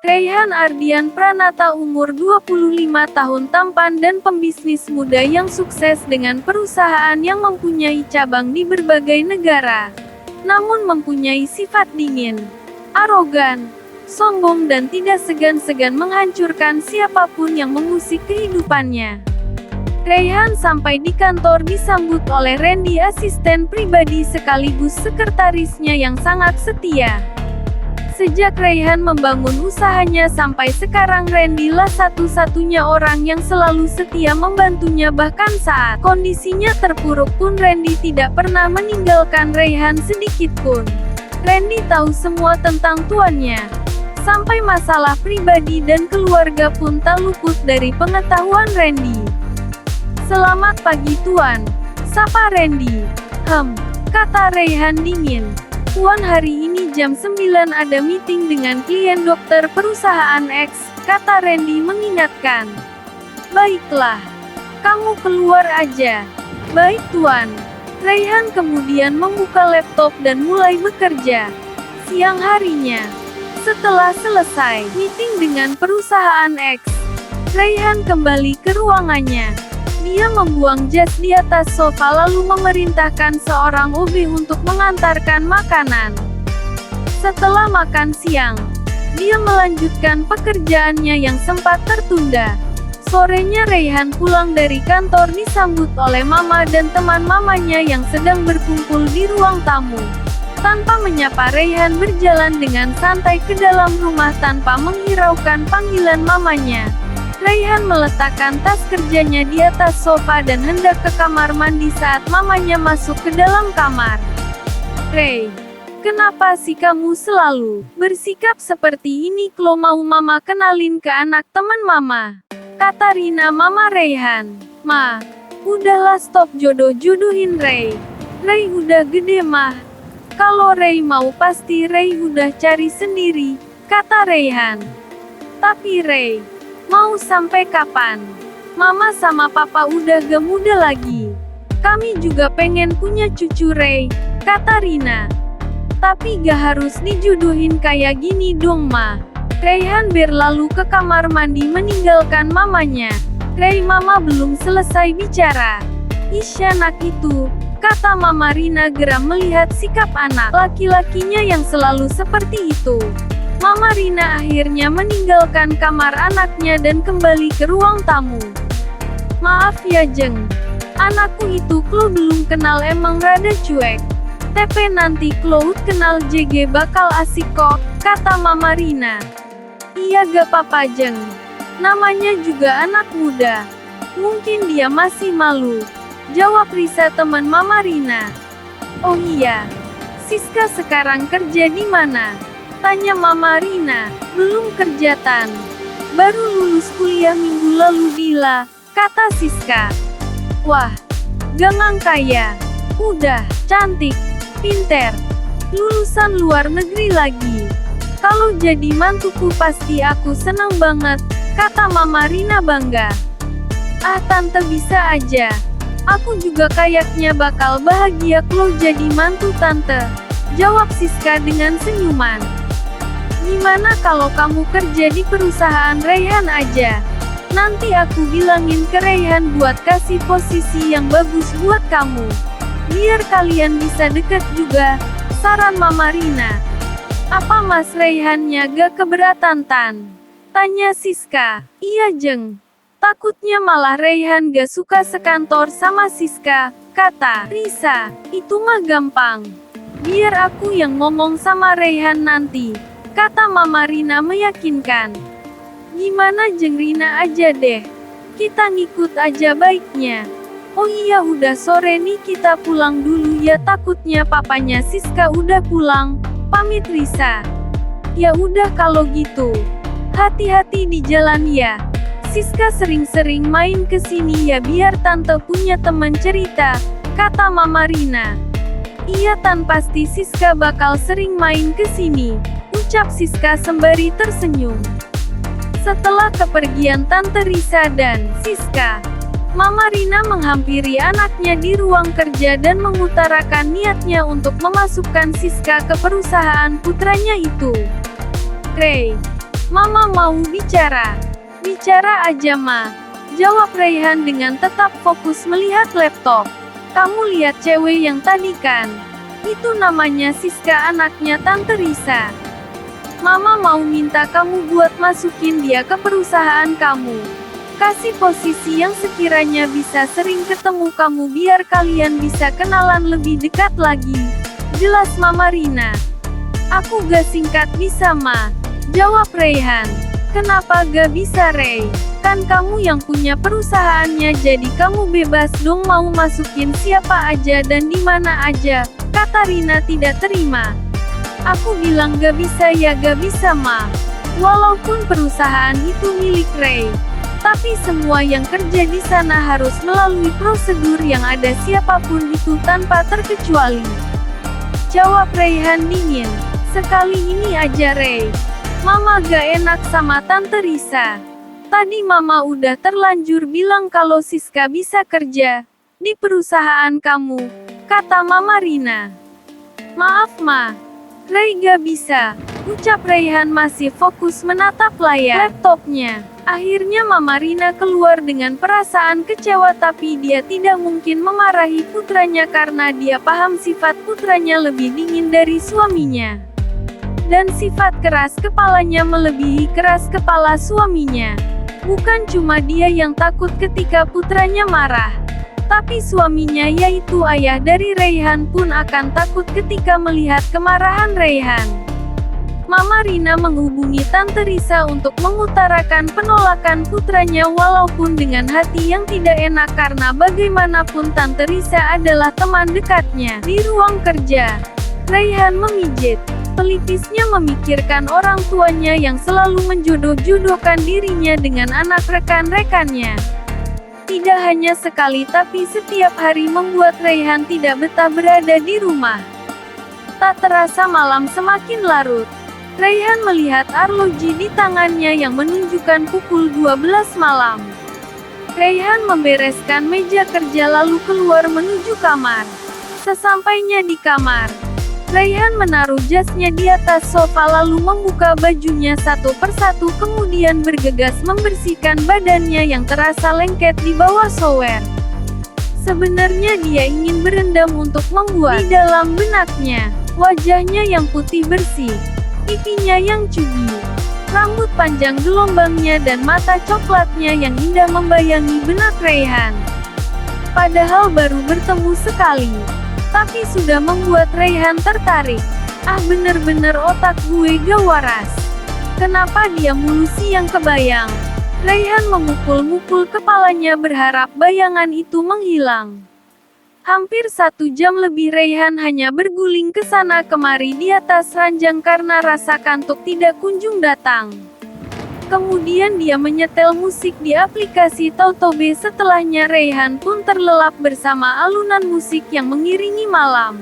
Raihan Ardian Pranata umur 25 tahun, tampan dan pembisnis muda yang sukses dengan perusahaan yang mempunyai cabang di berbagai negara. Namun mempunyai sifat dingin, arogan, sombong dan tidak segan-segan menghancurkan siapapun yang mengusik kehidupannya. Raihan sampai di kantor disambut oleh Randy, asisten pribadi sekaligus sekretarisnya yang sangat setia. Sejak Raihan membangun usahanya sampai sekarang, Randy lah satu-satunya orang yang selalu setia membantunya, bahkan saat kondisinya terpuruk pun Randy tidak pernah meninggalkan Raihan sedikit pun. Randy tahu semua tentang tuannya. Sampai masalah pribadi dan keluarga pun tak luput dari pengetahuan Randy. "Selamat pagi Tuan," sapa Randy. Kata Raihan dingin. "Tuan, hari ini jam 9 ada meeting dengan klien dokter perusahaan X," kata Randy mengingatkan. "Baiklah, kamu keluar aja." "Baik Tuan." Raihan kemudian membuka laptop dan mulai bekerja. Siang harinya, setelah selesai meeting dengan perusahaan X, Raihan kembali ke ruangannya. Dia membuang jas di atas sofa lalu memerintahkan seorang OB untuk mengantarkan makanan. Setelah makan siang, dia melanjutkan pekerjaannya yang sempat tertunda. Sorenya Raihan pulang dari kantor disambut oleh mama dan teman mamanya yang sedang berkumpul di ruang tamu. Tanpa menyapa, Raihan berjalan dengan santai ke dalam rumah tanpa menghiraukan panggilan mamanya. Raihan meletakkan tas kerjanya di atas sofa dan hendak ke kamar mandi saat mamanya masuk ke dalam kamar. "Ray, kenapa sih kamu selalu bersikap seperti ini? Kalau mau mama kenalin ke anak teman mama," kata Rina mama Raihan. "Ma, udahlah stop jodoh-jodohin Ray. Ray udah gede mah. Kalau Ray mau pasti Ray udah cari sendiri," kata Raihan. "Tapi Ray, mau sampai kapan? Mama sama papa udah gak muda lagi. Kami juga pengen punya cucu Ray," kata Rina. "Tapi gak harus dijodohin kayak gini dong ma." Raihan berlalu ke kamar mandi meninggalkan mamanya. "Ray, mama belum selesai bicara." "Isya anak itu," kata mama Rina geram melihat sikap anak laki-lakinya yang selalu seperti itu. Mama Rina akhirnya meninggalkan kamar anaknya dan kembali ke ruang tamu. "Maaf ya Jeng, anakku itu Klo belum kenal, emang rada cuek. Tapi nanti Klo kenal JG bakal asik kok," kata mama Rina. "Iya gak apa-apa Jeng, namanya juga anak muda. Mungkin dia masih malu," jawab Risa teman mama Rina. "Oh iya, Siska sekarang kerja di mana?" tanya mama Rina. "Belum kerja Tan. Baru lulus kuliah minggu lalu Dila," kata Siska. "Wah, gangang kaya. Udah, cantik, pinter. Lulusan luar negeri lagi. Kalau jadi mantuku pasti aku senang banget," kata mama Rina bangga. "Ah tante bisa aja. Aku juga kayaknya bakal bahagia kalau jadi mantu tante," jawab Siska dengan senyuman. "Gimana kalau kamu kerja di perusahaan Raihan aja? Nanti aku bilangin ke Raihan buat kasih posisi yang bagus buat kamu. Biar kalian bisa deket juga," saran mama Rina. "Apa Mas Raihannya gak keberatan Tan?" tanya Siska. "Iya Jeng. Takutnya malah Raihan gak suka sekantor sama Siska," kata Risa. "Itu mah gampang. Biar aku yang ngomong sama Raihan nanti," kata mama Rina meyakinkan. "Gimana Jeng, Rina aja deh. Kita ngikut aja baiknya. Oh iya udah sore nih, kita pulang dulu ya, takutnya papanya Siska udah pulang," pamit Risa. "Ya udah kalau gitu. Hati-hati di jalan ya. Siska sering-sering main ke sini ya biar tante punya teman cerita," kata mama Rina. "Iya Tan, pasti Siska bakal sering main ke sini," ucap Siska sembari tersenyum. Setelah kepergian Tante Risa dan Siska, Mama Rina menghampiri anaknya di ruang kerja dan mengutarakan niatnya untuk memasukkan Siska ke perusahaan putranya itu. "Ray, Mama mau bicara. Bicara aja, Ma. Jawab Raihan dengan tetap fokus melihat laptop. Kamu lihat cewek yang tadi kan? Itu namanya Siska, anaknya Tante Risa. Mama mau minta kamu buat masukin dia ke perusahaan kamu. Kasih posisi yang sekiranya bisa sering ketemu kamu biar kalian bisa kenalan lebih dekat lagi. Jelas Mama Rina. Aku gak singkat bisa, Ma. Jawab Raihan. Kenapa gak bisa, Ray? Kan kamu yang punya perusahaannya, jadi kamu bebas dong mau masukin siapa aja dan di mana aja, kata Rina tidak terima. Aku bilang gak bisa ya gak bisa, Ma. Walaupun perusahaan itu milik Ray, tapi semua yang kerja di sana harus melalui prosedur yang ada siapapun itu tanpa terkecuali. Jawab Raihan dingin. Sekali ini aja, Ray. Mama gak enak sama Tante Risa. Tadi Mama udah terlanjur bilang kalau Siska bisa kerja di perusahaan kamu, kata Mama Rina. Maaf, Ma. Ray gak bisa, ucap Raihan masih fokus menatap layar laptopnya. Akhirnya Mama Rina keluar dengan perasaan kecewa, tapi dia tidak mungkin memarahi putranya karena dia paham sifat putranya lebih dingin dari suaminya. Dan sifat keras kepalanya melebihi keras kepala suaminya. Bukan cuma dia yang takut ketika putranya marah, tapi suaminya yaitu ayah dari Raihan pun akan takut ketika melihat kemarahan Raihan. Mama Rina menghubungi Tante Risa untuk mengutarakan penolakan putranya walaupun dengan hati yang tidak enak karena bagaimanapun Tante Risa adalah teman dekatnya. Di ruang kerja, Raihan memijit pelipisnya memikirkan orang tuanya yang selalu menjodoh-jodohkan dirinya dengan anak rekan-rekannya. Tidak hanya sekali tapi setiap hari membuat Raihan tidak betah berada di rumah. Tak terasa malam semakin larut. Raihan melihat arloji di tangannya yang menunjukkan pukul 12 malam. Raihan membereskan meja kerja lalu keluar menuju kamar. Sesampainya di kamar, Raihan menaruh jasnya di atas sofa lalu membuka bajunya satu persatu kemudian bergegas membersihkan badannya yang terasa lengket di bawah shower. Sebenarnya dia ingin berendam untuk membuat di dalam benaknya, wajahnya yang putih bersih, pipinya yang cugi, rambut panjang gelombangnya dan mata coklatnya yang indah membayangi benak Raihan. Padahal baru bertemu sekali, tapi sudah membuat Raihan tertarik. Ah, bener-bener otak gue gak waras. Kenapa dia mulu sih yang kebayang? Raihan memukul-mukul kepalanya berharap bayangan itu menghilang. Hampir 1 jam lebih Raihan hanya berguling ke sana kemari di atas ranjang karena rasa kantuk tidak kunjung datang. Kemudian dia menyetel musik di aplikasi Tautobe. Setelahnya Raihan pun terlelap bersama alunan musik yang mengiringi malam.